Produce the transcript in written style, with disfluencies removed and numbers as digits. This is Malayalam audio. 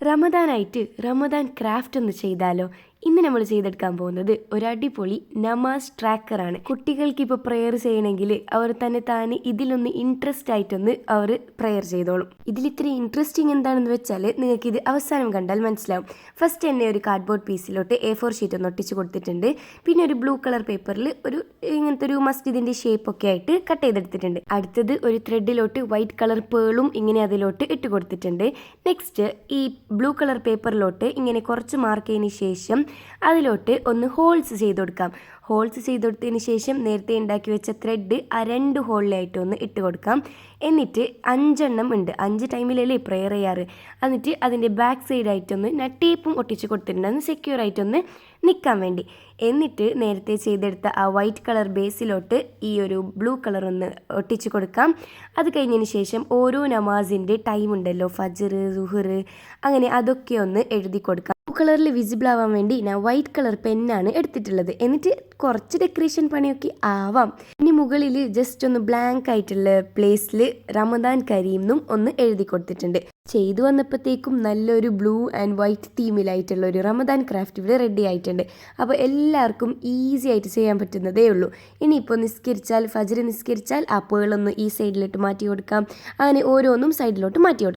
റമദാനായിട്ട് റമദാൻ ക്രാഫ്റ്റ് ഒന്ന് ചെയ്താലോ? ഇന്ന് നമ്മൾ ചെയ്തെടുക്കാൻ പോകുന്നത് ഒരു അടിപൊളി നമാസ് ട്രാക്കറാണ്. കുട്ടികൾക്ക് ഇപ്പോൾ പ്രെയർ ചെയ്യണമെങ്കിൽ അവർ തന്നെ താന് ഇതിലൊന്ന് ഇൻട്രസ്റ്റ് ആയിട്ടൊന്ന് അവർ പ്രെയർ ചെയ്തോളും. ഇതിലിത്തിരി ഇൻട്രസ്റ്റിംഗ് എന്താണെന്ന് വെച്ചാൽ നിങ്ങൾക്ക് ഇത് അവസാനം കണ്ടാൽ മനസ്സിലാവും. ഫസ്റ്റ് തന്നെ ഒരു കാർഡ്ബോർഡ് പീസിലോട്ട് A4 ഷീറ്റ് ഒന്ന് ഒട്ടിച്ച് കൊടുത്തിട്ടുണ്ട്. പിന്നെ ഒരു ബ്ലൂ കളർ പേപ്പറിൽ ഒരു ഇങ്ങനത്തെ ഒരു മസ്ജിദിൻ്റെ ഷേപ്പൊക്കെ ആയിട്ട് കട്ട് ചെയ്തെടുത്തിട്ടുണ്ട്. അടുത്തത് ഒരു ത്രെഡിലോട്ട് വൈറ്റ് കളർ പേളും ഇങ്ങനെ അതിലോട്ട് ഇട്ട് കൊടുത്തിട്ടുണ്ട്. നെക്സ്റ്റ് ഈ ബ്ലൂ കളർ പേപ്പറിലോട്ട് ഇങ്ങനെ കുറച്ച് മാർക്ക് ചെയ്തതിന് ശേഷം അതിലോട്ട് ഒന്ന് ഹോൾസ് ചെയ്ത് കൊടുക്കാം. ഹോൾസ് ചെയ്ത് കൊടുത്തതിന് ശേഷം നേരത്തെ ഉണ്ടാക്കി വെച്ച ത്രെഡ് ആ 2 ഹോളിലായിട്ട് ഒന്ന് ഇട്ട് കൊടുക്കാം. എന്നിട്ട് 5 എണ്ണം ഉണ്ട്, 5 ടൈമിലല്ലേ പ്രെയർ ചെയ്യാറ്. എന്നിട്ട് അതിൻ്റെ ബാക്ക് സൈഡായിട്ടൊന്ന് ടേപ്പും ഒട്ടിച്ച് കൊടുത്തിട്ടുണ്ട്, ഒന്ന് സെക്യൂർ ആയിട്ടൊന്ന് നിൽക്കാൻ വേണ്ടി. എന്നിട്ട് നേരത്തെ ചെയ്തെടുത്ത ആ വൈറ്റ് കളർ ബേസിലോട്ട് ഈ ഒരു ബ്ലൂ കളർ ഒന്ന് ഒട്ടിച്ച് കൊടുക്കാം. അത് കഴിഞ്ഞതിന് ശേഷം ഓരോ നമാസിൻ്റെ ടൈം ഉണ്ടല്ലോ, ഫജ്ർ, സുഹർ, അങ്ങനെ അതൊക്കെ ഒന്ന് എഴുതി കൊടുക്കാം. ബ്ലൂ കളറിൽ വിസിബിൾ ആവാൻ വേണ്ടി ഞാൻ വൈറ്റ് കളർ പെന്നാണ് എടുത്തിട്ടുള്ളത്. എന്നിട്ട് കുറച്ച് ഡെക്കറേഷൻ പണിയൊക്കെ ആവാം. ഇനി മുകളിൽ ജസ്റ്റ് ഒന്ന് ബ്ലാങ്ക് ആയിട്ടുള്ള പ്ലേസിൽ റമദാൻ കരീംന്നും ഒന്ന് എഴുതി കൊടുത്തിട്ടുണ്ട്. ചെയ്തു വന്നപ്പോഴത്തേക്കും നല്ലൊരു ബ്ലൂ ആൻഡ് വൈറ്റ് തീമിലായിട്ടുള്ള ഒരു റമദാൻ ക്രാഫ്റ്റ് ഇവിടെ റെഡി ആയിട്ടുണ്ട്. അപ്പോൾ എല്ലാവർക്കും ഈസി ആയിട്ട് ചെയ്യാൻ പറ്റുന്നതേ ഉള്ളൂ. ഇനിയിപ്പോൾ ഫജർ നിസ്കരിച്ചാൽ ആ പേളൊന്ന് ഈ സൈഡിലോട്ട് മാറ്റി കൊടുക്കാം. അങ്ങനെ ഓരോന്നും സൈഡിലോട്ട് മാറ്റി കൊടുക്കാം.